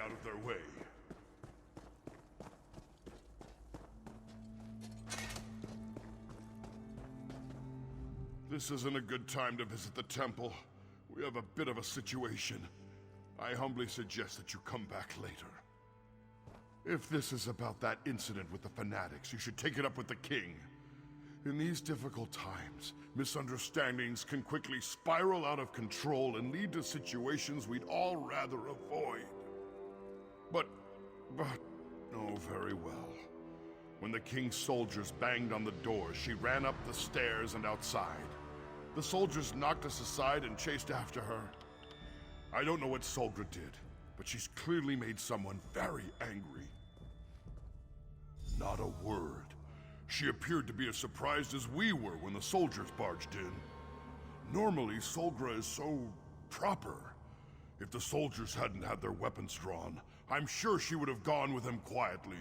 out of their way. This isn't a good time to visit the temple. We have a bit of a situation. I humbly suggest that you come back later. If this is about that incident with the fanatics, you should take it up with the king. In these difficult times, misunderstandings can quickly spiral out of control and lead to situations we'd all rather avoid. But, oh, very well. When the king's soldiers banged on the door, she ran up the stairs and outside. The soldiers knocked us aside and chased after her. I don't know what Solgra did, but she's clearly made someone very angry. Not a word. She appeared to be as surprised as we were when the soldiers barged in. Normally, Solgra is so proper. If the soldiers hadn't had their weapons drawn, I'm sure she would have gone with them quietly.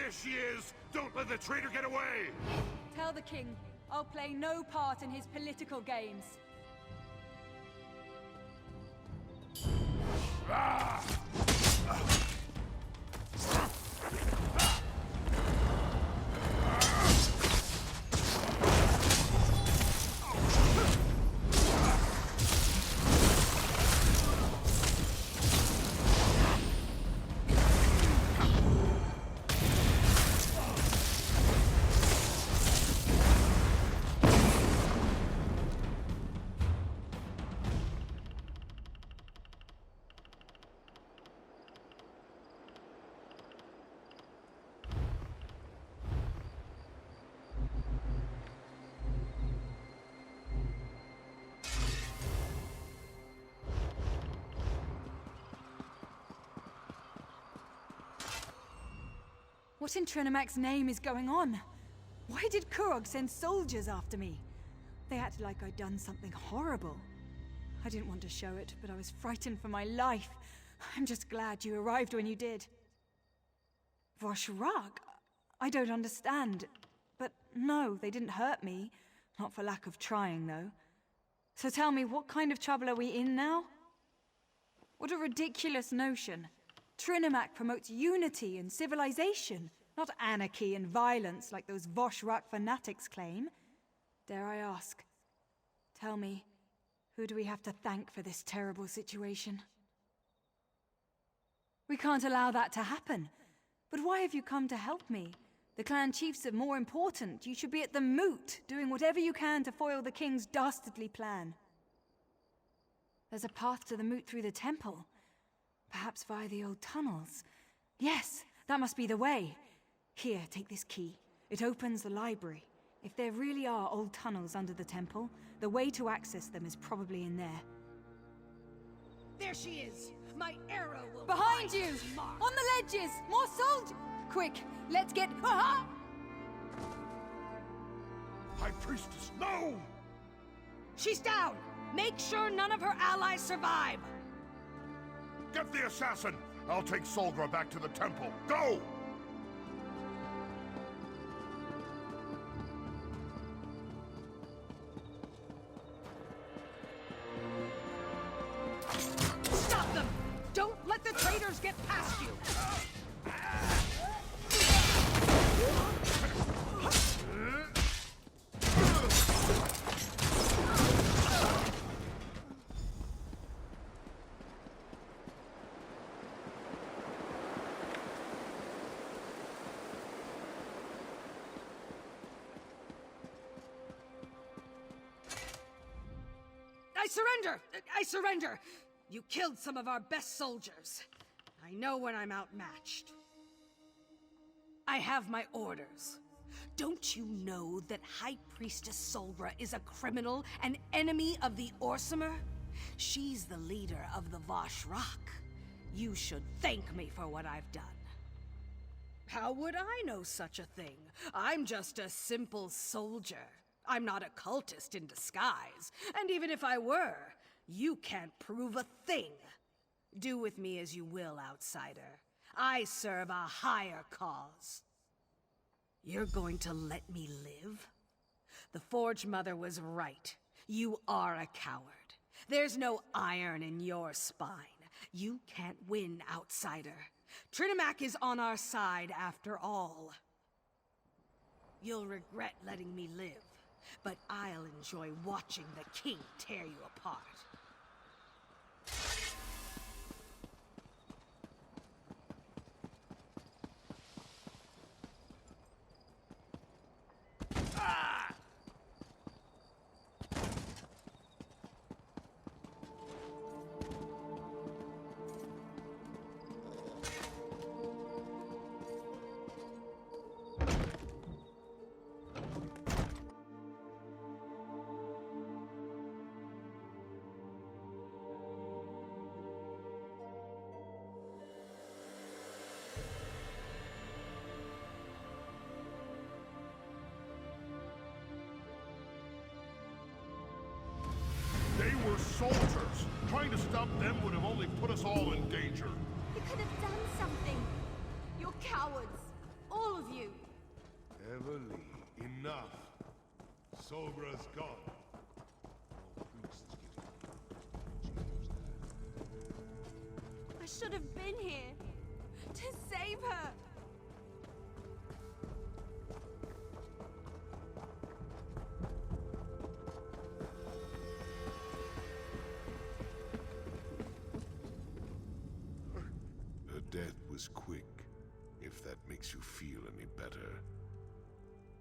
There she is! Don't let the traitor get away! Tell the king, I'll play no part in his political games. Ah! What in Trinimak's name is going on? Why did Kurog send soldiers after me? They acted like I'd done something horrible. I didn't want to show it, but I was frightened for my life. I'm just glad you arrived when you did. Vosh'Rag? I don't understand. But no, they didn't hurt me. Not for lack of trying, though. So tell me, what kind of trouble are we in now? What a ridiculous notion. Trinimak promotes unity and civilization, not anarchy and violence like those Vosh'Rag fanatics claim. Dare I ask, tell me, who do we have to thank for this terrible situation? We can't allow that to happen. But why have you come to help me? The clan chiefs are more important. You should be at the moot, doing whatever you can to foil the king's dastardly plan. There's a path to the moot through the temple. Perhaps via the old tunnels. Yes, that must be the way. Here, take this key. It opens the library. If there really are old tunnels under the temple, the way to access them is probably in there. There she is! My arrow will Behind you! On the ledges! More soldiers! Quick, let's get... Aha! High Priestess, no! She's down! Make sure none of her allies survive! Get the assassin! I'll take Solgra back to the temple. Go! soldiers get past you! I surrender! I surrender! You killed some of our best soldiers. I know when I'm outmatched. I have my orders. Don't you know that High Priestess Solgra is a criminal, an enemy of the Orsimer? She's the leader of the Vashrak. You should thank me for what I've done. How would I know such a thing? I'm just a simple soldier. I'm not a cultist in disguise. And even if I were, you can't prove a thing. Do with me as you will, outsider. I serve a higher cause. You're going to let me live? The Forge Mother was right. You are a coward. There's no iron in your spine. You can't win, outsider. Trinimac is on our side after all. You'll regret letting me live, but I'll enjoy watching the king tear you apart. They were soldiers. Trying to stop them would have only put us all in danger. You could have done something. You're cowards. All of you. Everly, enough. Sobra's gone. All priests I should have been here. To save her. Her death was quick, if that makes you feel any better.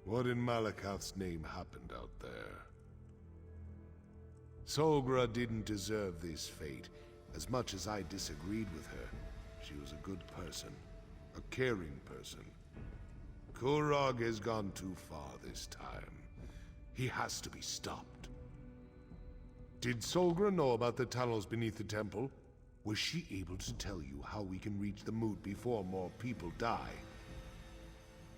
What in Malakath's name happened out there? Solgra didn't deserve this fate. As much as I disagreed with her, she was a good person, a caring person. Kurog has gone too far this time. He has to be stopped. Did Solgra know about the tunnels beneath the temple? Was she able to tell you how we can reach the moot before more people die?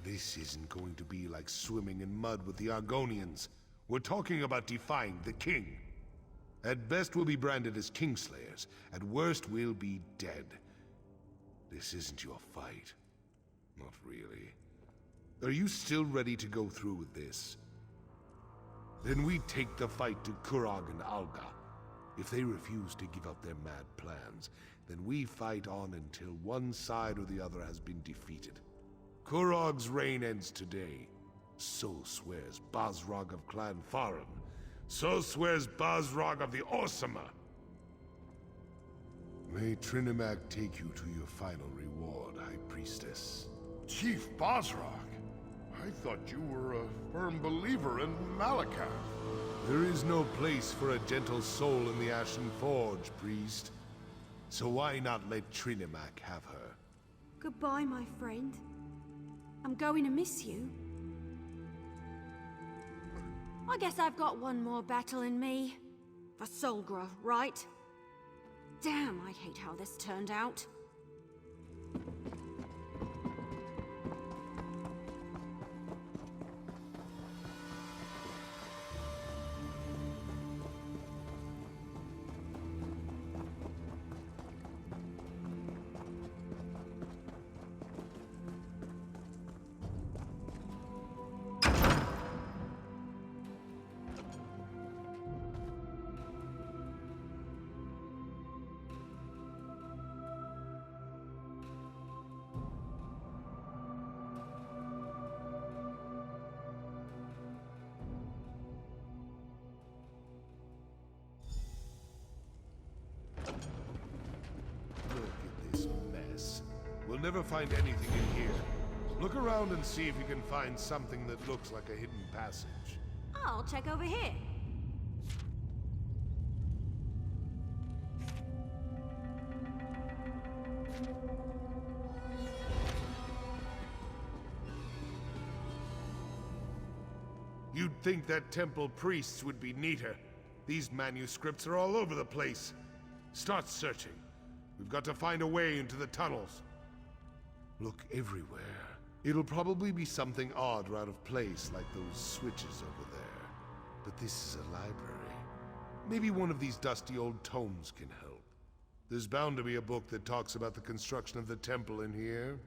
This isn't going to be like swimming in mud with the Argonians. We're talking about defying the king. At best, we'll be branded as Kingslayers. At worst, we'll be dead. This isn't your fight. Not really. Are you still ready to go through with this? Then we take the fight to Kurog and Alga. If they refuse to give up their mad plans, then we fight on until one side or the other has been defeated. Kurog's reign ends today. So swears Basrog of Clan Farum. So swears Basrog of the Orsimer. May Trinimac take you to your final reward, High Priestess. Chief Basrog? I thought you were a firm believer in Malakath. There is no place for a gentle soul in the Ashen Forge, priest. So why not let Trinimac have her? Goodbye, my friend. I'm going to miss you. I guess I've got one more battle in me. For Solgra, right? Damn, I hate how this turned out. You'll never find anything in here. Look around and see if you can find something that looks like a hidden passage. I'll check over here. You'd think that temple priests would be neater. These manuscripts are all over the place. Start searching. We've got to find a way into the tunnels. Look everywhere. It'll probably be something odd or out of place, like those switches over there. But this is a library. Maybe one of these dusty old tomes can help. There's bound to be a book that talks about the construction of the temple in here.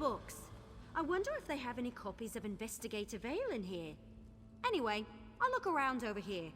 books. I wonder if they have any copies of Investigator Vale in here. Anyway, I'll look around over here.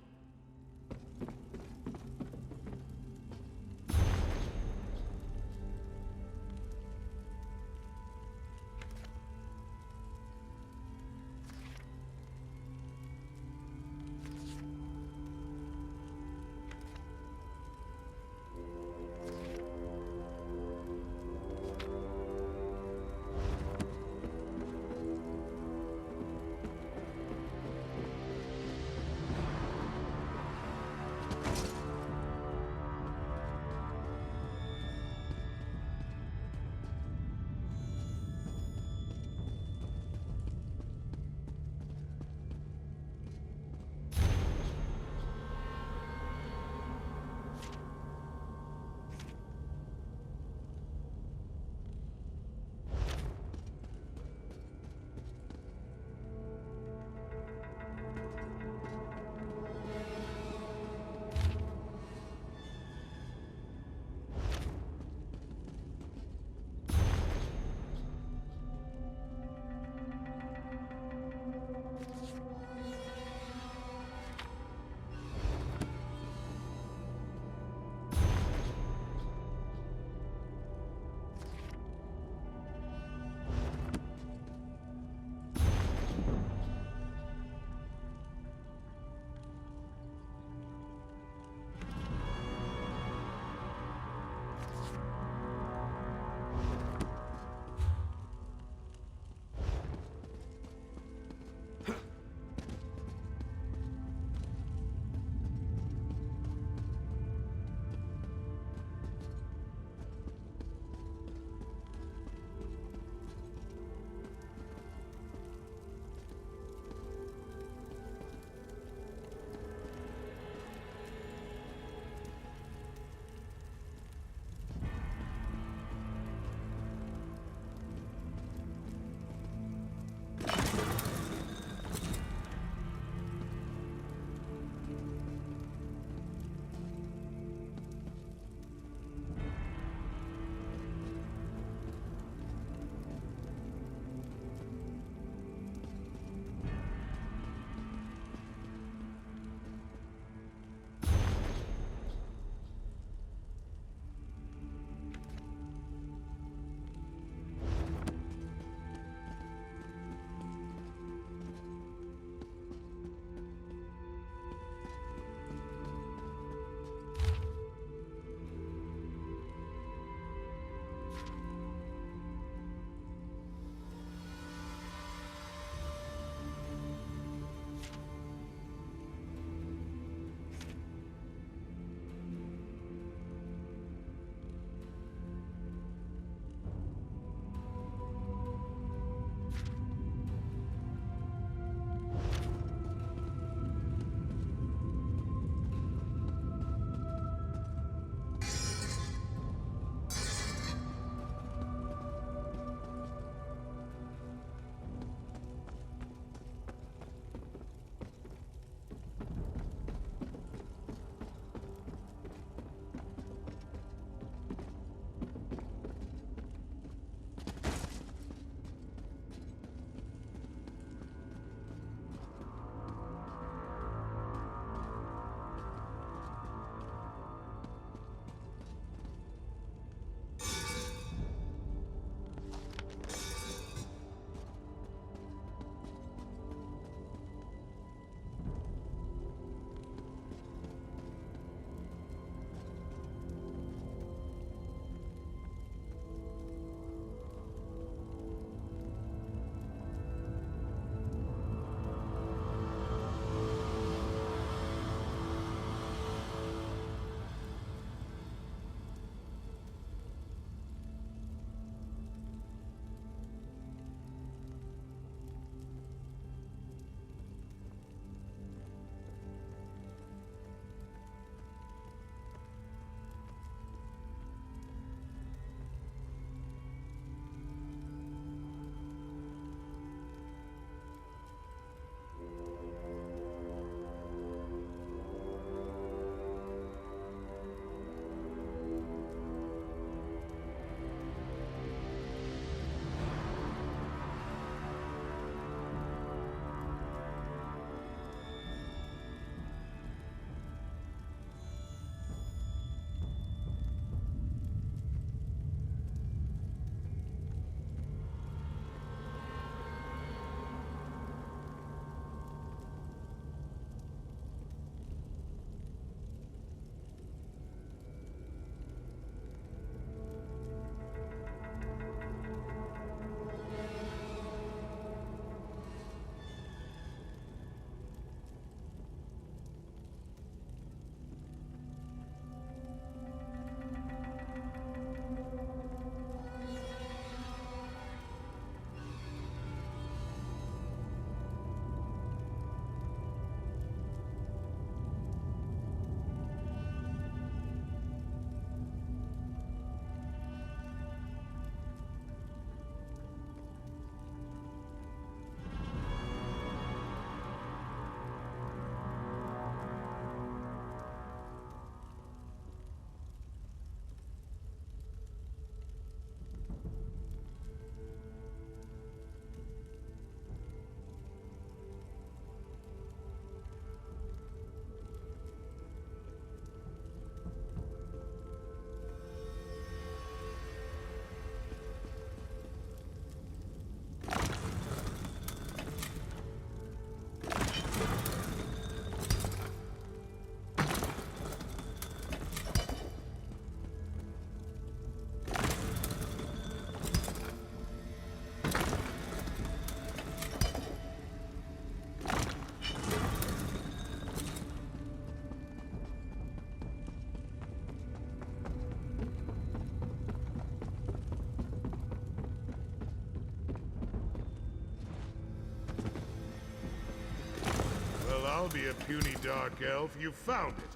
I'll be a puny dark elf. You found it.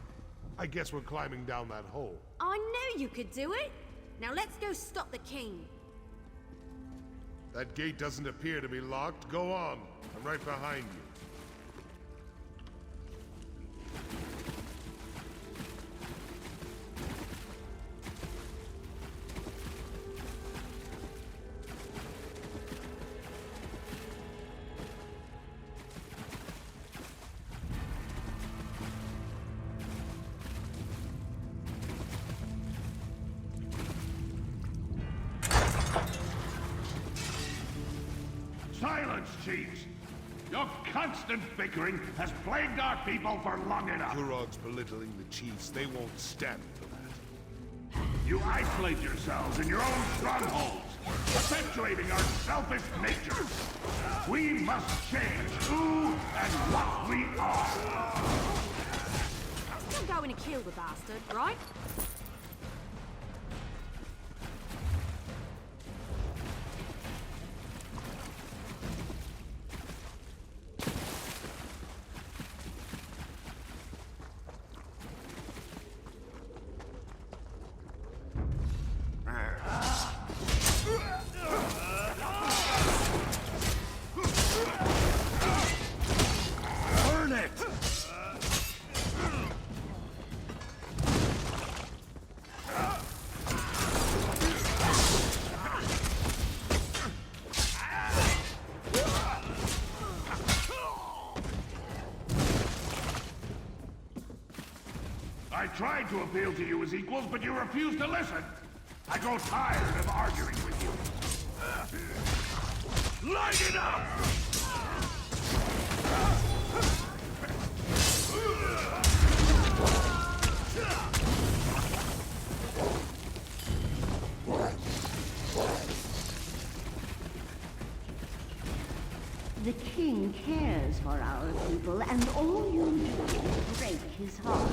I guess we're climbing down that hole. I knew you could do it! Now let's go stop the king. That gate doesn't appear to be locked. Go on. I'm right behind you. Silence, chiefs! Your constant bickering has plagued our people for long enough. Kurog's belittling the chiefs. They won't stand for that. You isolate yourselves in your own strongholds, perpetuating our selfish natures. We must change who and what we are. I'm still going to kill the bastard, right? Burn it! I tried to appeal to you as equals, but you refused to listen. I grow tired of arguing with you. Light it up! The king cares for our people, and all you do is break his heart.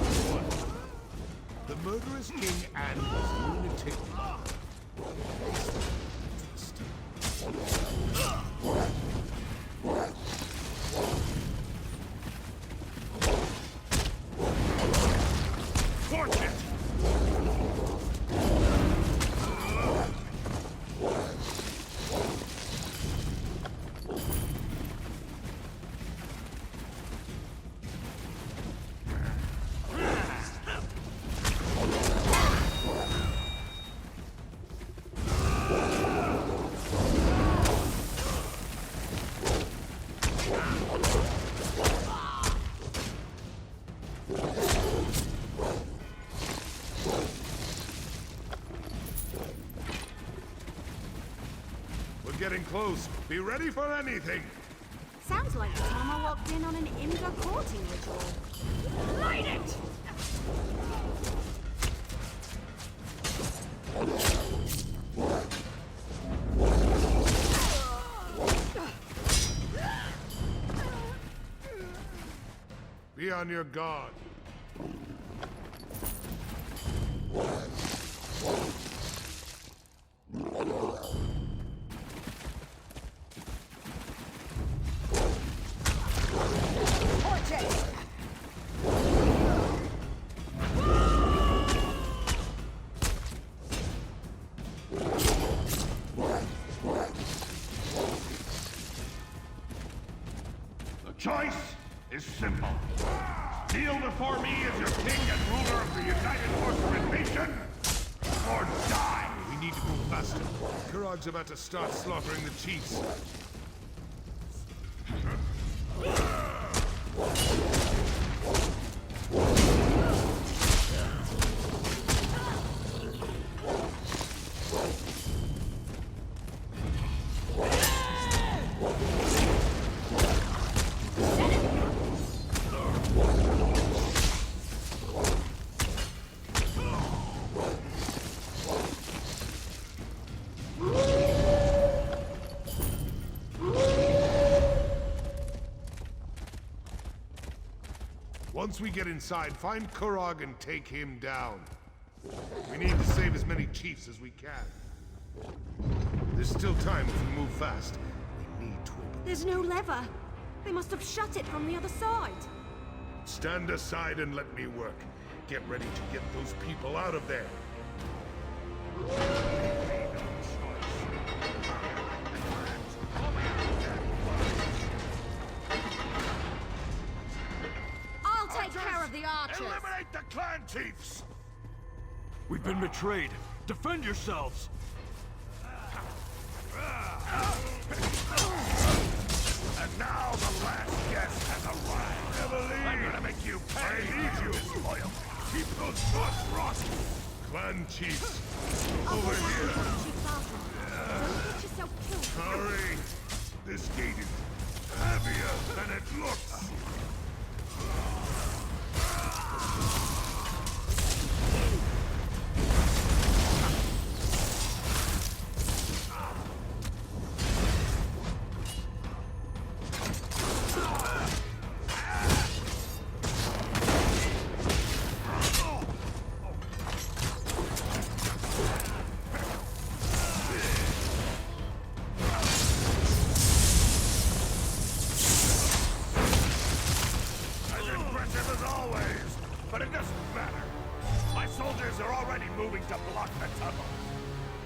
The murderous king and his lunatic mother. Torch it! Getting close. Be ready for anything. Sounds like the time I walked in on an Imga courting ritual. Light it! Be on your guard. Choice is simple. Kneel before me as your king and ruler of the United Force of Invasion, or die! We need to move faster. Kurog's about to start slaughtering the chiefs. Once we get inside, find Kurog and take him down. We need to save as many chiefs as we can. There's still time if we move fast. We need to open There's no lever. They must have shut it from the other side. Stand aside and let me work. Get ready to get those people out of there. I'll take care of the archers. Eliminate the clan chiefs! We've been betrayed. Defend yourselves! And now the last guest has arrived. I'm gonna make you pay. I need you. Disloyal. Keep those thoughts rotten. Clan chiefs, I'll over go back here. and get Chief Falcon. Don't get yourself killed. Hurry! This gate is heavier than it looks. As impressive as always, but it doesn't matter. My soldiers are already moving to block the tunnels.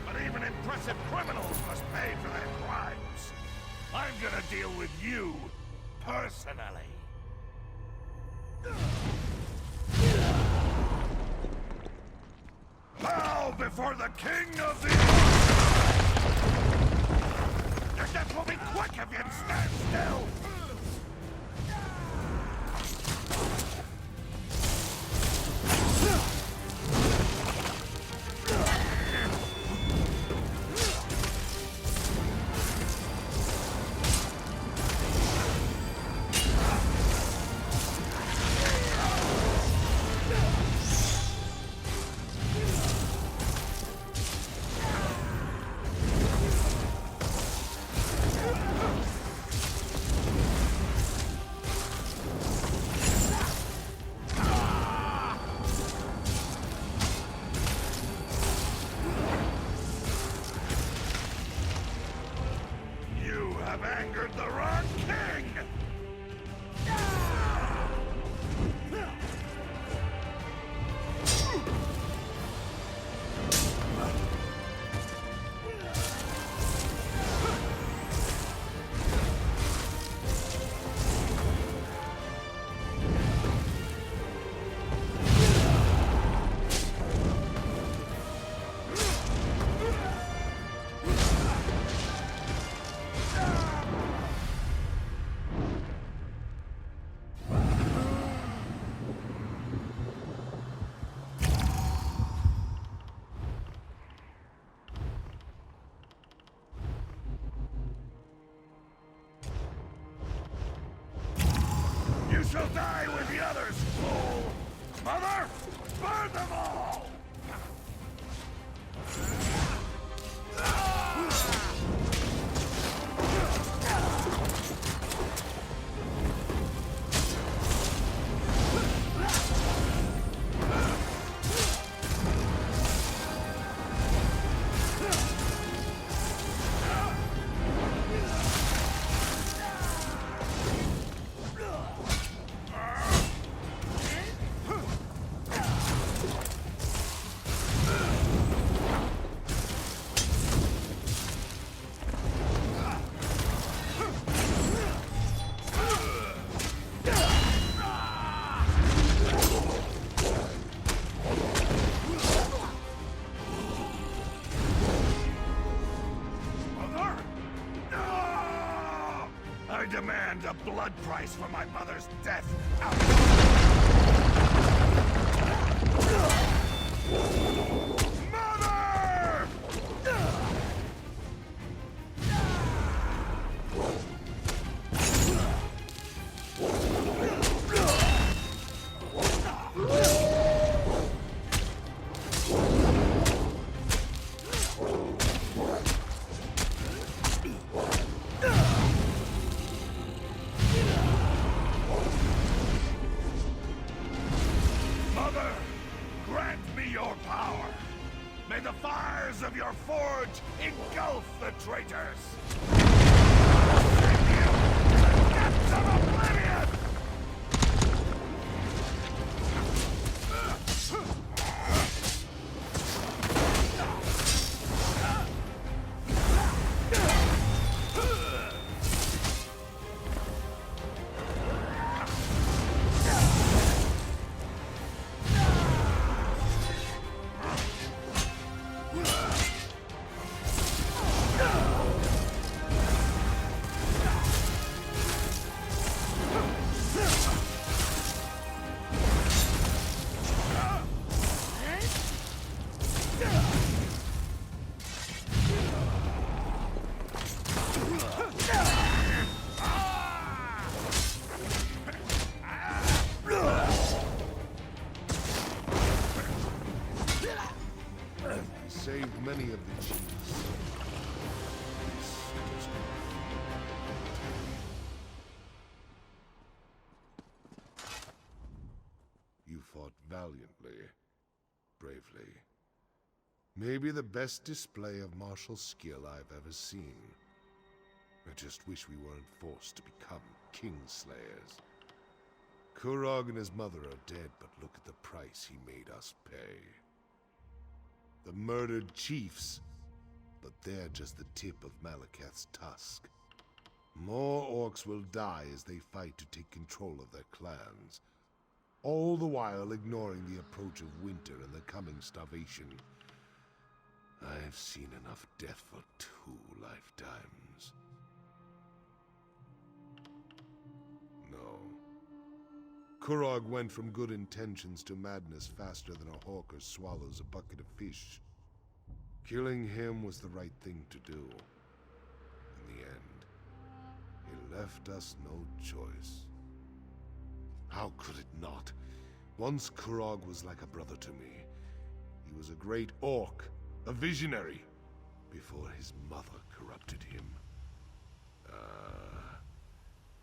But even impressive criminals must pay for their crimes. I'm gonna deal with you, personally. Bow before the king of the... Your death will be quick if you stand still! You have angered the wrong king! You shall die with the others, fool! Mother, burn them all! Mother? No! I demand a blood price for my mother's death. Mother! Mother, grant me your power. May the fires of your forge engulf the traitors. Send you to the depths of oblivion! many of the chiefs, this does not feel. You fought valiantly, bravely. Maybe the best display of martial skill I've ever seen. I just wish we weren't forced to become Kingslayers. Kurog and his mother are dead, but look at the price he made us pay. The murdered chiefs, but they're just the tip of Malekith's tusk. More orcs will die as they fight to take control of their clans, all the while ignoring the approach of winter and the coming starvation. I've seen enough death for 2 lifetimes. No. Kurog went from good intentions to madness faster than a hawker swallows a bucket of fish. Killing him was the right thing to do. In the end, he left us no choice. How could it not? Once Kurog was like a brother to me. He was a great orc, a visionary, before his mother corrupted him.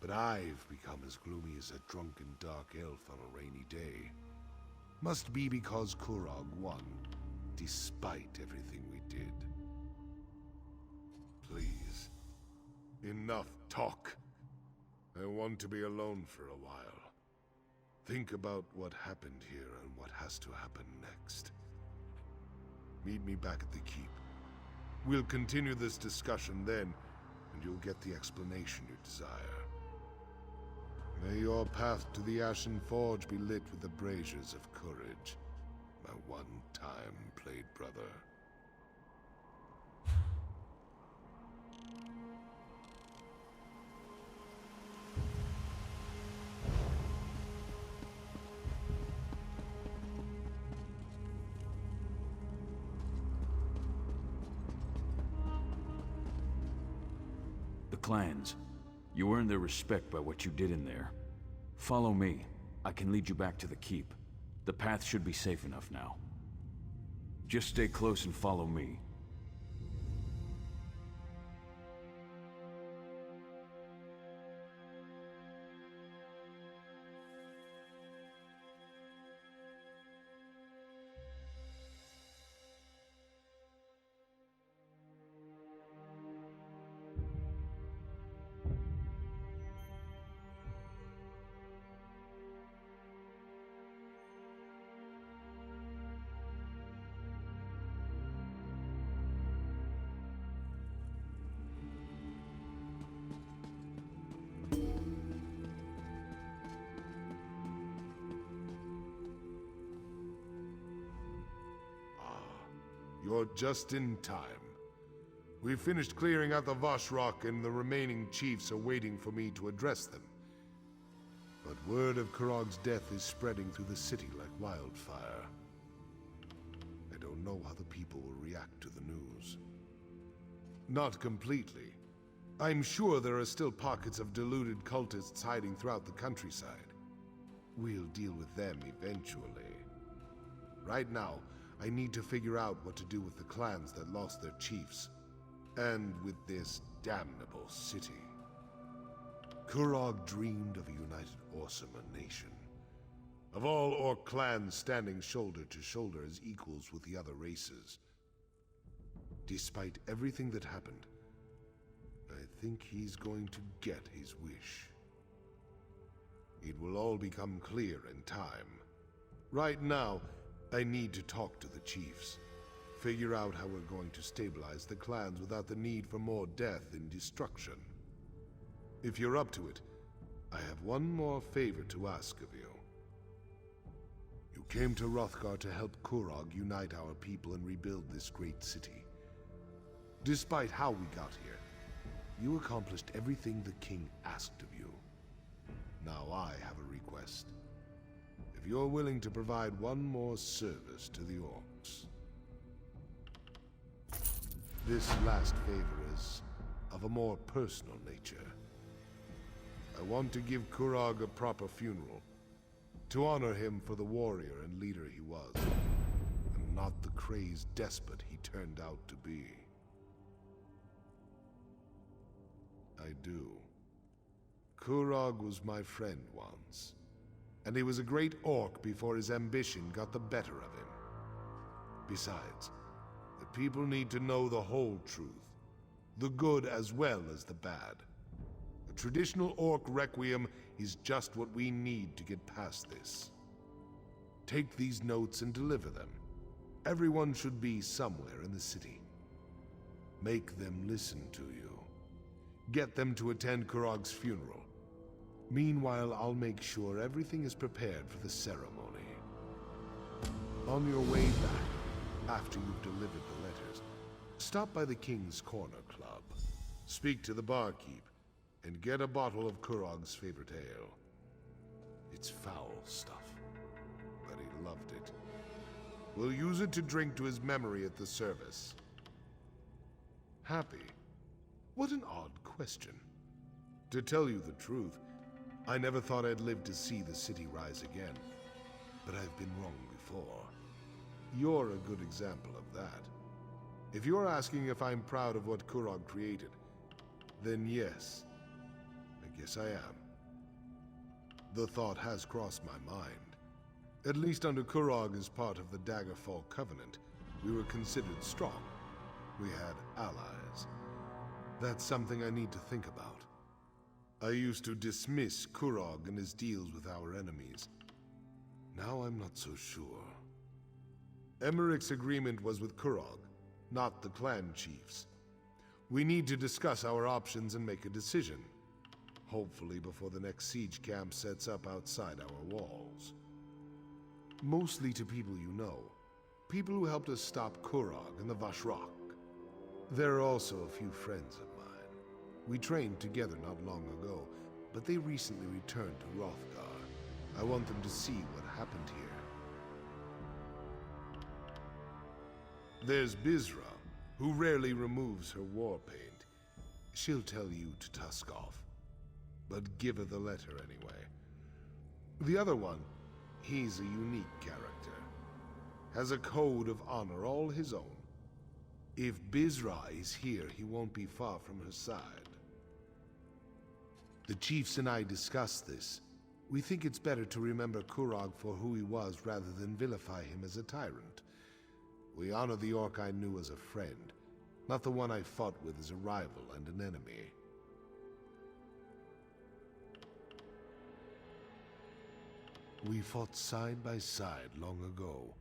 But I've become as gloomy as a drunken dark elf on a rainy day. Must be because Kurog won, despite everything we did. Please, enough talk. I want to be alone for a while. Think about what happened here and what has to happen next. Meet me back at the keep. We'll continue this discussion then, and you'll get the explanation you desire. May your path to the Ashen Forge be lit with the braziers of courage, my one-time played brother. The clans. You earned their respect by what you did in there. Follow me. I can lead you back to the keep. The path should be safe enough now. Just stay close and follow me. You're just in time. We've finished clearing out the Vosh Rock and the remaining chiefs are waiting for me to address them. But word of Kurog's death is spreading through the city like wildfire. I don't know how the people will react to the news. Not completely. I'm sure there are still pockets of deluded cultists hiding throughout the countryside. We'll deal with them eventually. Right now, I need to figure out what to do with the clans that lost their chiefs, and with this damnable city. Kurog dreamed of a united Orcimer nation, of all Orc clans standing shoulder to shoulder as equals with the other races. Despite everything that happened, I think he's going to get his wish. It will all become clear in time. Right now, I need to talk to the chiefs. Figure out how we're going to stabilize the clans without the need for more death and destruction. If you're up to it, I have one more favor to ask of you. You came to Hrothgar to help Kurog unite our people and rebuild this great city. Despite how we got here, you accomplished everything the king asked of you. Now I have a request. If you're willing to provide one more service to the orcs. This last favor is of a more personal nature. I want to give Kurog a proper funeral, to honor him for the warrior and leader he was, and not the crazed despot he turned out to be. I do. Kurog was my friend once, and he was a great orc before his ambition got the better of him. Besides, the people need to know the whole truth, the good as well as the bad. A traditional orc requiem is just what we need to get past this. Take these notes and deliver them. Everyone should be somewhere in the city. Make them listen to you. Get them to attend Kurog's funeral. Meanwhile, I'll make sure everything is prepared for the ceremony. On your way back, after you've delivered the letters, stop by the King's Corner Club. Speak to the barkeep, and get a bottle of Kurog's favorite ale. It's foul stuff, but he loved it. We'll use it to drink to his memory at the service. Happy? What an odd question. To tell you the truth, I never thought I'd live to see the city rise again. But I've been wrong before. You're a good example of that. If you're asking if I'm proud of what Kurog created, then yes, I guess I am. The thought has crossed my mind. At least under Kurog as part of the Daggerfall Covenant, we were considered strong. We had allies. That's something I need to think about. I used to dismiss Kurog and his deals with our enemies. Now I'm not so sure. Emmerich's agreement was with Kurog, not the clan chiefs. We need to discuss our options and make a decision. Hopefully before the next siege camp sets up outside our walls. Mostly to people you know. People who helped us stop Kurog and the Vashrok. There are also a few friends of mine. We trained together not long ago, but they recently returned to Hrothgar. I want them to see what happened here. There's Bizra, who rarely removes her war paint. She'll tell you to tusk off. But give her the letter anyway. The other one, he's a unique character. Has a code of honor all his own. If Bizra is here, he won't be far from her side. The chiefs and I discussed this. We think it's better to remember Kurog for who he was rather than vilify him as a tyrant. We honor the orc I knew as a friend, not the one I fought with as a rival and an enemy. We fought side by side long ago.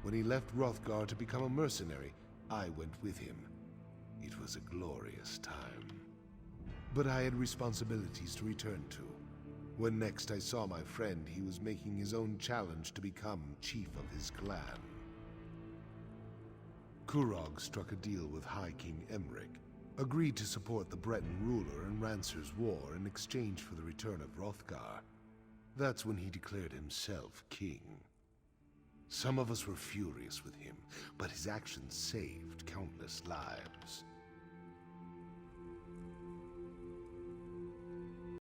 When he left Hrothgar to become a mercenary, I went with him. It was a glorious time. But I had responsibilities to return to. When next I saw my friend, he was making his own challenge to become chief of his clan. Kurog struck a deal with High King Emmerich, agreed to support the Breton ruler in Rancer's war in exchange for the return of Hrothgar. That's when he declared himself king. Some of us were furious with him, but his actions saved countless lives.